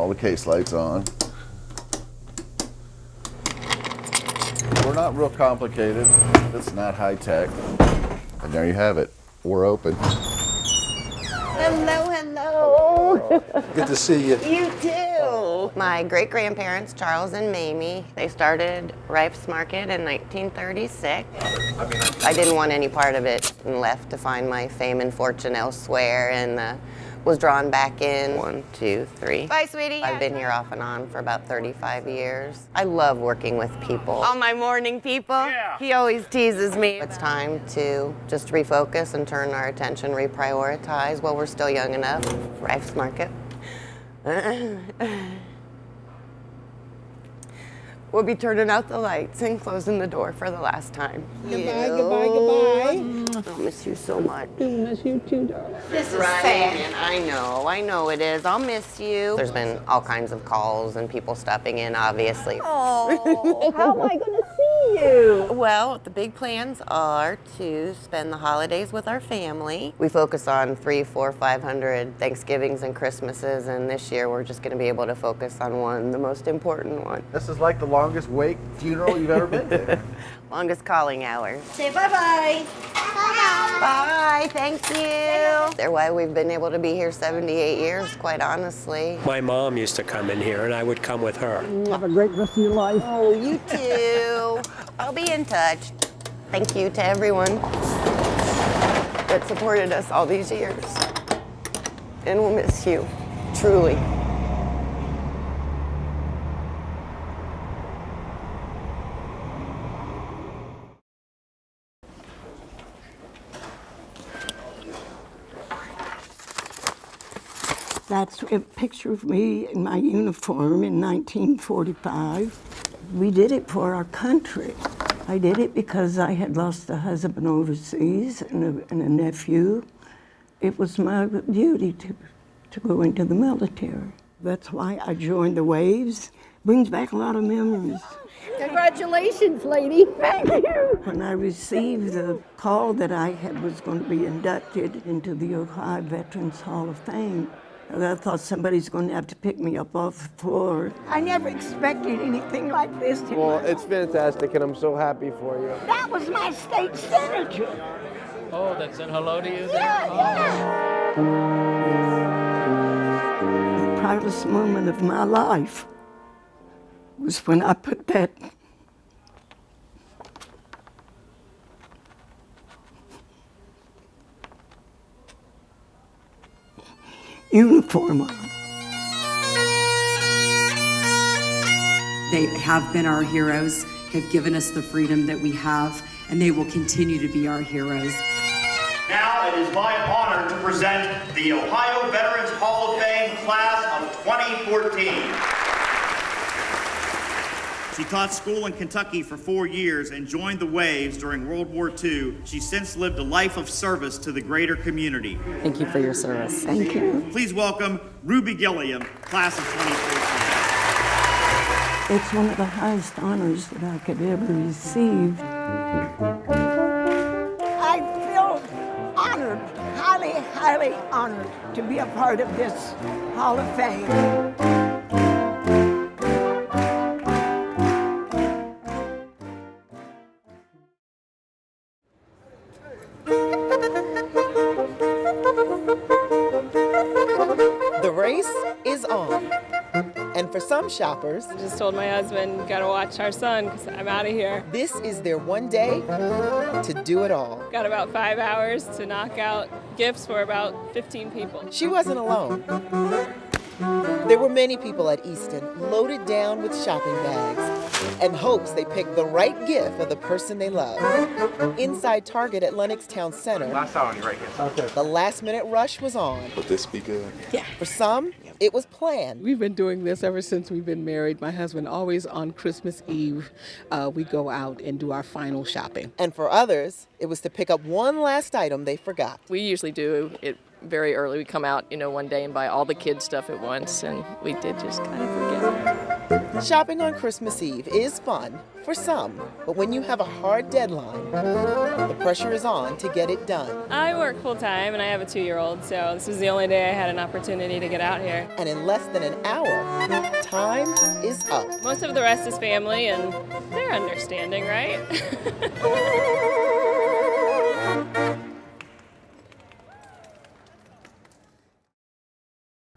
all the case lights on. We're not real complicated. It's not high tech. And there you have it. We're open. Hello, hello. Good to see you. You too. My great-grandparents, Charles and Mamie, they started Rife's Market in 1936. I didn't want any part of it and left to find my fame and fortune elsewhere, and was drawn back in. 1, 2, 3. Bye, sweetie. I've been here off and on for about 35 years. I love working with people. All my morning people, he always teases me. It's time to just refocus and turn our attention, reprioritize while we're still young enough. Rife's Market. We'll be turning out the lights and closing the door for the last time. Goodbye, goodbye, goodbye. I'll miss you so much. I miss you too, darling. This is sad. I know it is. I'll miss you. There's been all kinds of calls and people stopping in, obviously. Oh, how am I going to see you? Well, the big plans are to spend the holidays with our family. We focus on 300, 400, 500 Thanksgivings and Christmases, and this year we're just going to be able to focus on one, the most important one. This is like the longest wake funeral you've ever been to. Longest calling hour. Say bye-bye. Bye, thank you. They're why we've been able to be here 78 years, quite honestly. My mom used to come in here, and I would come with her. Have a great rest of your life. Oh, you too. I'll be in touch. Thank you to everyone that supported us all these years. And we'll miss you, truly. That's a picture of me in my uniform in 1945. We did it for our country. I did it because I had lost a husband overseas and a nephew. It was my duty to go into the military. That's why I joined the Waves. Brings back a lot of memories. Congratulations, lady. Thank you. When I received the call that I was going to be inducted into the Ohio Veterans Hall of Fame, I thought somebody's going to have to pick me up off the floor. I never expected anything like this. Well, it's fantastic, and I'm so happy for you. That was my state senator. Oh, that said hello to you there? Yeah. The proudest moment of my life was when I put that uniform on. They have been our heroes, have given us the freedom that we have, and they will continue to be our heroes. Now it is my honor to present the Ohio Veterans Hall of Fame Class of 2014. She taught school in Kentucky for 4 years and joined the Waves during World War II. She's since lived a life of service to the greater community. Thank you for your service. Thank you. Please welcome Ruby Gilliam, Class of 2014. It's one of the highest honors that I could ever receive. I feel honored, highly, highly honored to be a part of this Hall of Fame. The race is on. And for some shoppers, I just told my husband, gotta watch our son because I'm out of here. this is their one day to do it all. Got about 5 hours to knock out gifts for about 15 people. She wasn't alone. There were many people at Easton loaded down with shopping bags and hopes they picked the right gift for the person they love. Inside Target at Lenox Town Center, Last eye on you right here. Okay. the last-minute rush was on. Would this be good? Yeah. For some, it was planned. We've been doing this ever since we've been married. My husband always on Christmas Eve, we go out and do our final shopping. And for others, it was to pick up one last item they forgot. We usually do it very early. We come out, one day and buy all the kids' stuff at once, and we did just kind of forget. Shopping on Christmas Eve is fun for some, but when you have a hard deadline, the pressure is on to get it done. I work full time and I have a 2-year-old, so this was the only day I had an opportunity to get out here. And in less than an hour, time is up. Most of the rest is family and they're understanding, right?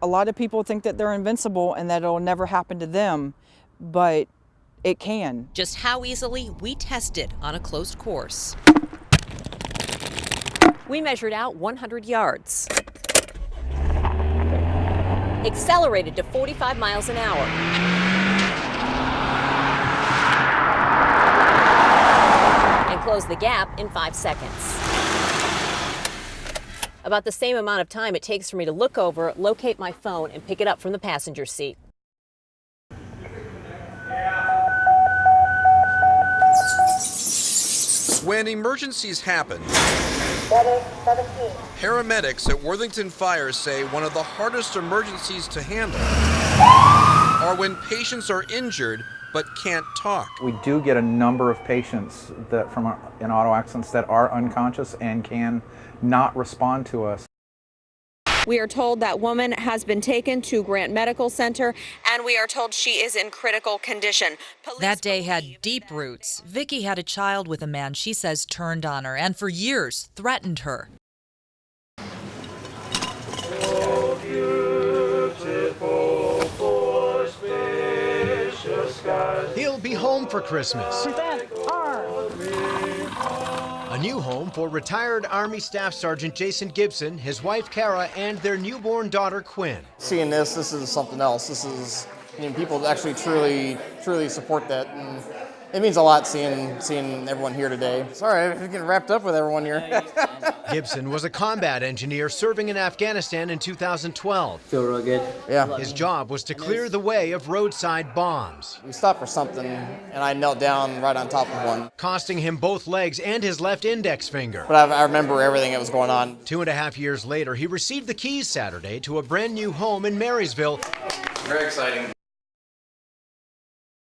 A lot of people think that they're invincible and that it'll never happen to them, but it can. Just how easily we tested on a closed course. We measured out 100 yards. Accelerated to 45 miles an hour. And closed the gap in 5 seconds. About the same amount of time it takes for me to look over, locate my phone, and pick it up from the passenger seat. When emergencies happen, paramedics at Worthington Fire say one of the hardest emergencies to handle are when patients are injured but can't talk. We do get a number of patients that from in auto accidents that are unconscious and can not respond to us. We are told that woman has been taken to Grant Medical Center, and we are told she is in critical condition. That day had deep roots. Vicky had a child with a man she says turned on her and for years threatened her. He'll be home for Christmas. A new home for retired Army Staff Sergeant Jason Gibson, his wife Kara, and their newborn daughter Quinn. Seeing this is something else. This is, people actually truly support that, and it means a lot seeing everyone here today. Sorry, I'm getting wrapped up with everyone here. Gibson was a combat engineer serving in Afghanistan in 2012. Feel real good. Yeah. His job was to clear the way of roadside bombs. We stopped for something, and I knelt down right on top of one, costing him both legs and his left index finger. But I remember everything that was going on. 2.5 years later, he received the keys Saturday to a brand new home in Marysville. Very exciting.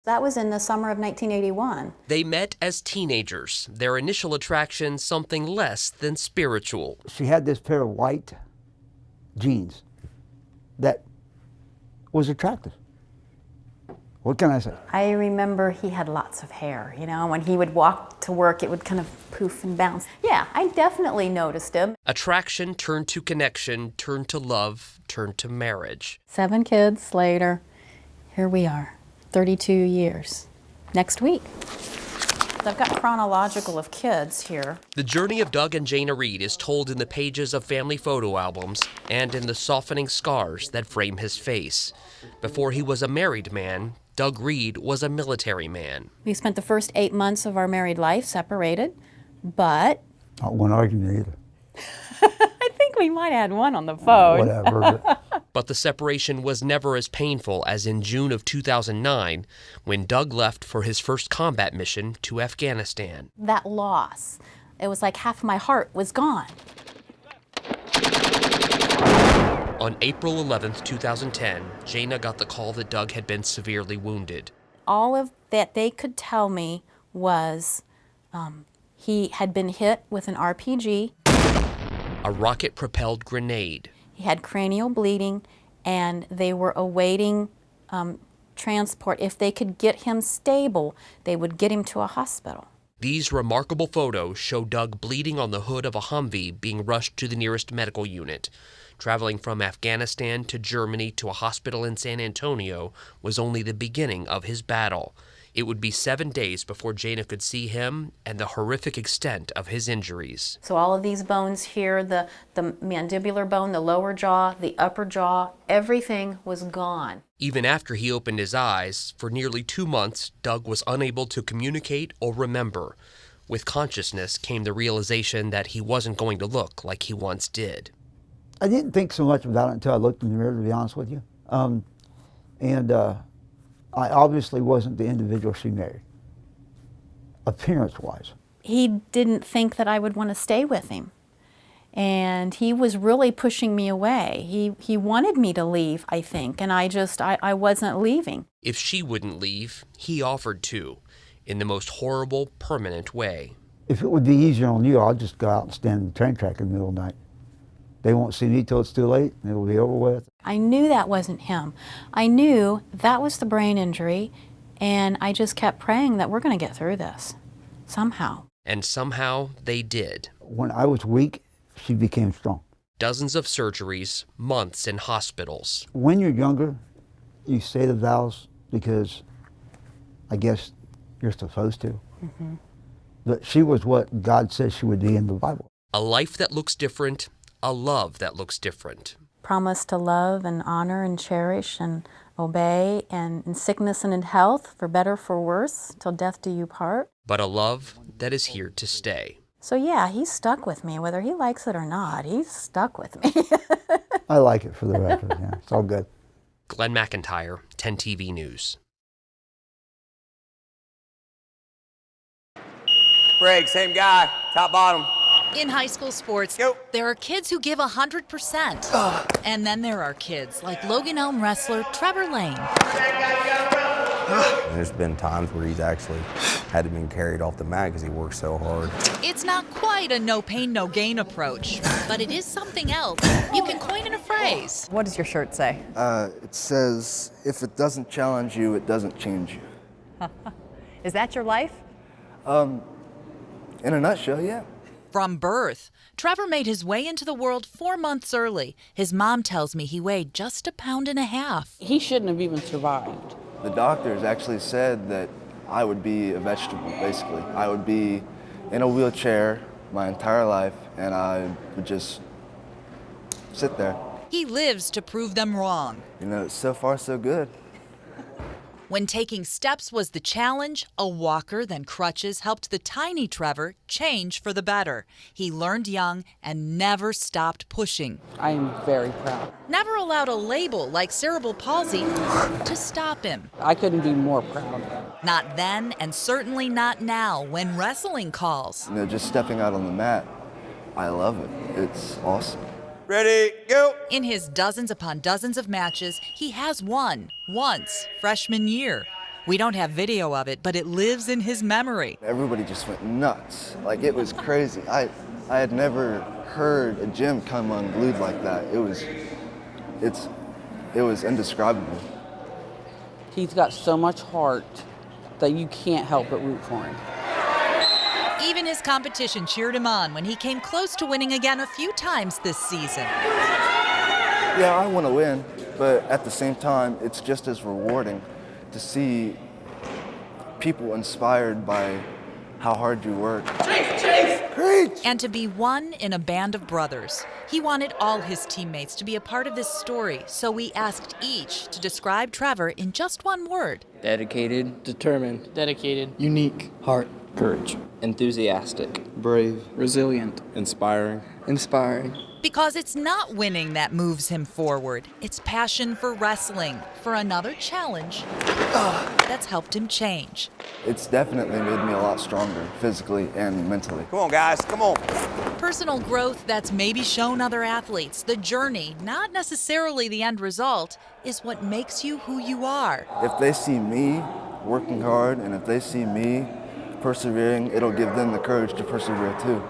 That was in the summer of 1981. They met as teenagers. Their initial attraction, something less than spiritual. She had this pair of white jeans that was attractive. What can I say? I remember he had lots of hair. When he would walk to work, it would kind of poof and bounce. Yeah, I definitely noticed him. Attraction turned to connection, turned to love, turned to marriage. 7 kids later, here we are. 32 years. Next week. I've got chronological of kids here. The journey of Doug and Jana Reed is told in the pages of family photo albums and in the softening scars that frame his face. Before he was a married man, Doug Reed was a military man. We spent the first 8 months of our married life separated, but... Not one argument either. I think we might have had one on the phone. Whatever. But the separation was never as painful as in June of 2009, when Doug left for his first combat mission to Afghanistan. That loss, it was like half my heart was gone. On April 11th, 2010, Jana got the call that Doug had been severely wounded. All of that they could tell me was he had been hit with an RPG. A rocket-propelled grenade. He had cranial bleeding, and they were awaiting transport. If they could get him stable, they would get him to a hospital. These remarkable photos show Doug bleeding on the hood of a Humvee being rushed to the nearest medical unit. Traveling from Afghanistan to Germany to a hospital in San Antonio was only the beginning of his battle. It would be 7 days before Jana could see him and the horrific extent of his injuries. So all of these bones here, the mandibular bone, the lower jaw, the upper jaw, everything was gone. Even after he opened his eyes, for nearly 2 months, Doug was unable to communicate or remember. With consciousness came the realization that he wasn't going to look like he once did. I didn't think so much about it until I looked in the mirror, to be honest with you. I obviously wasn't the individual she married, appearance-wise. He didn't think that I would want to stay with him. And he was really pushing me away. He wanted me to leave, I think, and I wasn't leaving. If she wouldn't leave, he offered to, in the most horrible, permanent way. If it would be easier on you, I'll just go out and stand in the train track in the middle of the night. They won't see me till it's too late, and it'll be over with. I knew that wasn't him. I knew that was the brain injury, and I just kept praying that we're going to get through this, somehow. And somehow they did. When I was weak, she became strong. Dozens of surgeries, months in hospitals. When you're younger, you say the vows because I guess you're supposed to. Mm-hmm. But she was what God says she would be in the Bible. A life that looks different, a love that looks different. Promise to love and honor and cherish and obey, and in sickness and in health, for better, for worse, till death do you part. But a love that is here to stay. So yeah, he's stuck with me, whether he likes it or not. He's stuck with me. I like it, for the record. Yeah, it's all good. Glenn McIntyre, 10 TV News. Greg, same guy, top bottom. In high school sports, there are kids who give 100%. And then there are kids like Logan Elm wrestler Trevor Lane. There's been times where he's actually had to be carried off the mat because he works so hard. It's not quite a no pain, no gain approach, but it is something else. You can coin in a phrase. What does your shirt say? It says, if it doesn't challenge you, it doesn't change you. Is that your life? In a nutshell, yeah. From birth, Trevor made his way into the world 4 months early. His mom tells me he weighed just 1.5 pounds. He shouldn't have even survived. The doctors actually said that I would be a vegetable, basically. I would be in a wheelchair my entire life, and I would just sit there. He lives to prove them wrong. You know, so far so good. When taking steps was the challenge, a walker, then crutches, helped the tiny Trevor change for the better. He learned young and never stopped pushing. I am very proud. Never allowed a label like cerebral palsy to stop him. I couldn't be more proud. Not then, and certainly not now, when wrestling calls. You know, just stepping out on the mat, I love it. It's awesome. Ready, go! In his dozens upon dozens of matches, he has won once, freshman year. We don't have video of it, but it lives in his memory. Everybody just went nuts. Like, it was crazy. I had never heard a gym come unglued like that. It was indescribable. He's got so much heart that you can't help but root for him. Even his competition cheered him on when he came close to winning again a few times this season. Yeah, I want to win, but at the same time, it's just as rewarding to see people inspired by how hard you work. And to be one in a band of brothers. He wanted all his teammates to be a part of this story, so we asked each to describe Trevor in just one word. Dedicated. Determined. Dedicated. Unique. Heart. Courage. Enthusiastic. Brave. Resilient. Inspiring. Inspiring. Because it's not winning that moves him forward. It's passion for wrestling, for another challenge that's helped him change. It's definitely made me a lot stronger, physically and mentally. Come on, guys, come on. Personal growth that's maybe shown other athletes. The journey, not necessarily the end result, is what makes you who you are. If they see me working hard and if they see me persevering, it'll give them the courage to persevere too.